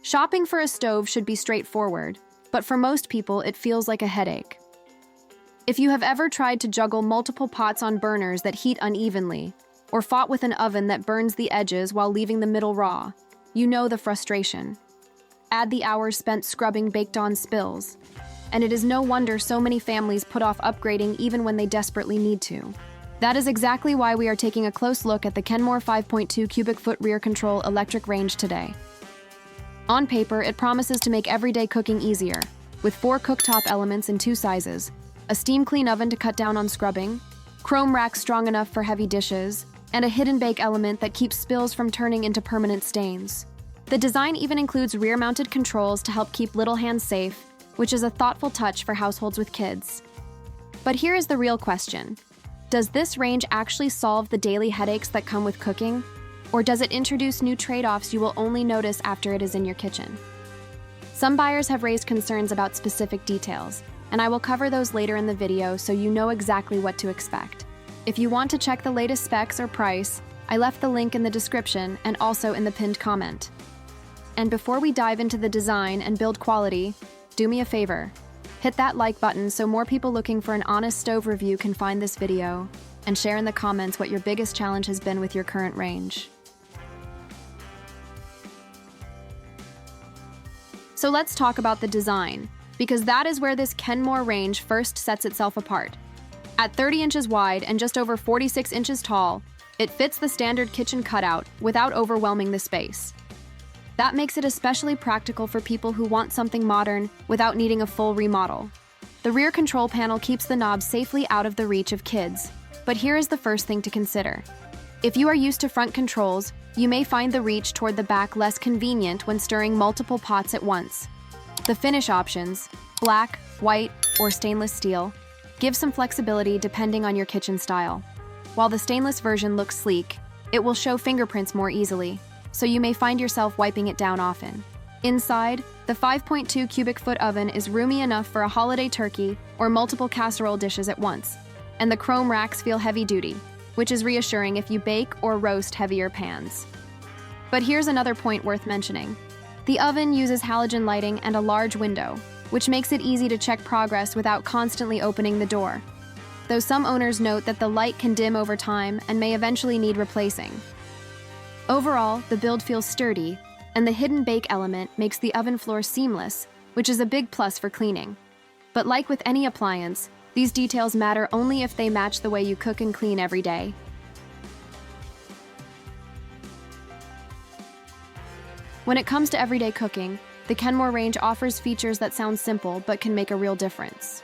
Shopping for a stove should be straightforward, but for most people it feels like a headache. If you have ever tried to juggle multiple pots on burners that heat unevenly, or fought with an oven that burns the edges while leaving the middle raw, you know the frustration. Add the hours spent scrubbing baked-on spills, and it is no wonder so many families put off upgrading even when they desperately need to. That is exactly why we are taking a close look at the Kenmore 5.2 cubic foot rear control electric range today. On paper, it promises to make everyday cooking easier, with 4 cooktop elements in 2 sizes, a steam clean oven to cut down on scrubbing, chrome racks strong enough for heavy dishes, and a hidden bake element that keeps spills from turning into permanent stains. The design even includes rear-mounted controls to help keep little hands safe, which is a thoughtful touch for households with kids. But here is the real question. Does this range actually solve the daily headaches that come with cooking? Or does it introduce new trade-offs you will only notice after it is in your kitchen? Some buyers have raised concerns about specific details, and I will cover those later in the video so you know exactly what to expect. If you want to check the latest specs or price, I left the link in the description and also in the pinned comment. And before we dive into the design and build quality, do me a favor. Hit that like button so more people looking for an honest stove review can find this video, and share in the comments what your biggest challenge has been with your current range. So let's talk about the design, because that is where this Kenmore range first sets itself apart. At 30 inches wide and just over 46 inches tall, it fits the standard kitchen cutout without overwhelming the space. That makes it especially practical for people who want something modern without needing a full remodel. The rear control panel keeps the knob safely out of the reach of kids, but here is the first thing to consider. If you are used to front controls, you may find the reach toward the back less convenient when stirring multiple pots at once. The finish options, black, white, or stainless steel, give some flexibility depending on your kitchen style. While the stainless version looks sleek, it will show fingerprints more easily, so you may find yourself wiping it down often. Inside, the 5.2 cubic foot oven is roomy enough for a holiday turkey or multiple casserole dishes at once, and the chrome racks feel heavy-duty, which is reassuring if you bake or roast heavier pans. But here's another point worth mentioning. The oven uses halogen lighting and a large window, which makes it easy to check progress without constantly opening the door, though some owners note that the light can dim over time and may eventually need replacing. Overall, the build feels sturdy, and the hidden bake element makes the oven floor seamless, which is a big plus for cleaning. But like with any appliance, these details matter only if they match the way you cook and clean every day. When it comes to everyday cooking, the Kenmore range offers features that sound simple but can make a real difference.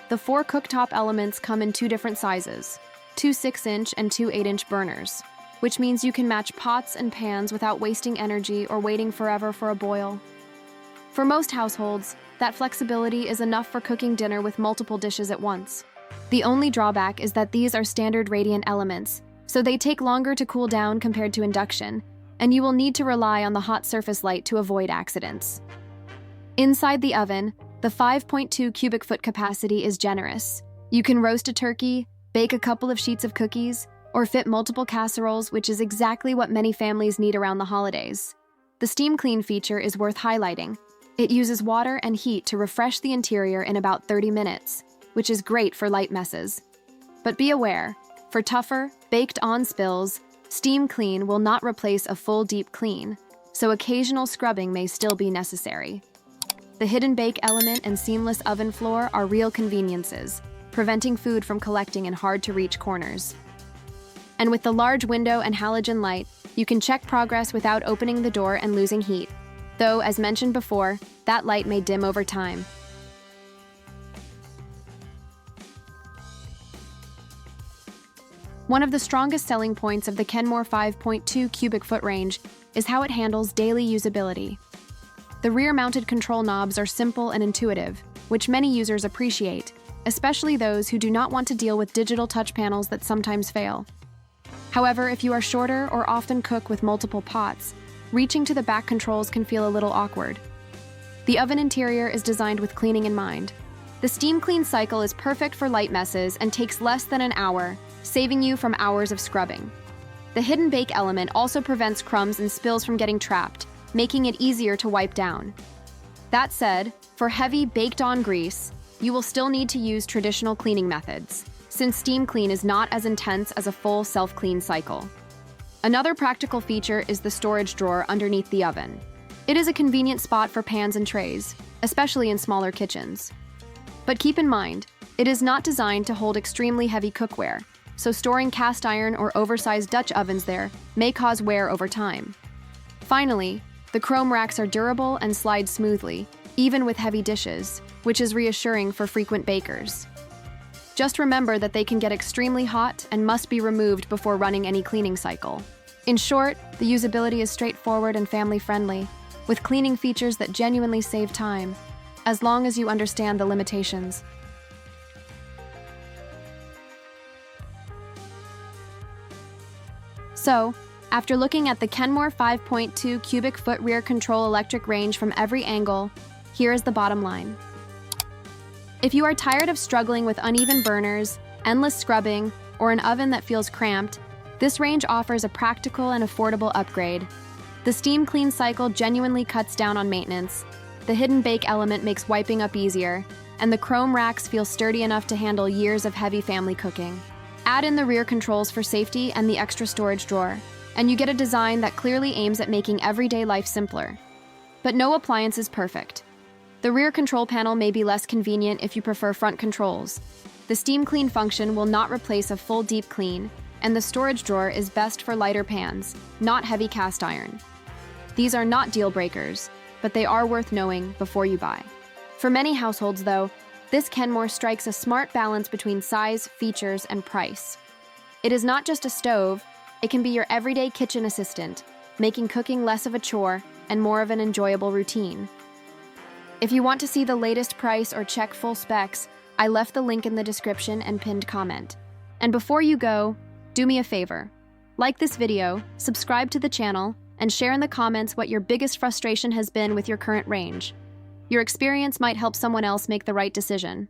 The 4 cooktop elements come in 2 different sizes, 2 6-inch and 2 8-inch burners, which means you can match pots and pans without wasting energy or waiting forever for a boil. For most households, that flexibility is enough for cooking dinner with multiple dishes at once. The only drawback is that these are standard radiant elements, so they take longer to cool down compared to induction, and you will need to rely on the hot surface light to avoid accidents. Inside the oven, the 5.2 cubic foot capacity is generous. You can roast a turkey, bake a couple of sheets of cookies, or fit multiple casseroles, which is exactly what many families need around the holidays. The steam clean feature is worth highlighting. It uses water and heat to refresh the interior in about 30 minutes, which is great for light messes. But be aware, for tougher, baked-on spills, steam clean will not replace a full deep clean, so occasional scrubbing may still be necessary. The hidden bake element and seamless oven floor are real conveniences, preventing food from collecting in hard-to-reach corners. And with the large window and halogen light, you can check progress without opening the door and losing heat. Though, as mentioned before, that light may dim over time. One of the strongest selling points of the Kenmore 5.2 cubic foot range is how it handles daily usability. The rear-mounted control knobs are simple and intuitive, which many users appreciate, especially those who do not want to deal with digital touch panels that sometimes fail. However, if you are shorter or often cook with multiple pots, reaching to the back controls can feel a little awkward. The oven interior is designed with cleaning in mind. The steam clean cycle is perfect for light messes and takes less than an hour, saving you from hours of scrubbing. The hidden bake element also prevents crumbs and spills from getting trapped, making it easier to wipe down. That said, for heavy, baked-on grease, you will still need to use traditional cleaning methods, since steam clean is not as intense as a full self-clean cycle. Another practical feature is the storage drawer underneath the oven. It is a convenient spot for pans and trays, especially in smaller kitchens. But keep in mind, it is not designed to hold extremely heavy cookware, so storing cast iron or oversized Dutch ovens there may cause wear over time. Finally, the chrome racks are durable and slide smoothly, even with heavy dishes, which is reassuring for frequent bakers. Just remember that they can get extremely hot and must be removed before running any cleaning cycle. In short, the usability is straightforward and family-friendly, with cleaning features that genuinely save time, as long as you understand the limitations. So, after looking at the Kenmore 5.2 cubic foot rear control electric range from every angle, here is the bottom line. If you are tired of struggling with uneven burners, endless scrubbing, or an oven that feels cramped, this range offers a practical and affordable upgrade. The steam clean cycle genuinely cuts down on maintenance, the hidden bake element makes wiping up easier, and the chrome racks feel sturdy enough to handle years of heavy family cooking. Add in the rear controls for safety and the extra storage drawer, and you get a design that clearly aims at making everyday life simpler. But no appliance is perfect. The rear control panel may be less convenient if you prefer front controls. The steam clean function will not replace a full deep clean, and the storage drawer is best for lighter pans, not heavy cast iron. These are not deal breakers, but they are worth knowing before you buy. For many households, though, this Kenmore strikes a smart balance between size, features, and price. It is not just a stove, it can be your everyday kitchen assistant, making cooking less of a chore and more of an enjoyable routine. If you want to see the latest price or check full specs, I left the link in the description and pinned comment. And before you go, do me a favor. Like this video, subscribe to the channel, and share in the comments what your biggest frustration has been with your current range. Your experience might help someone else make the right decision.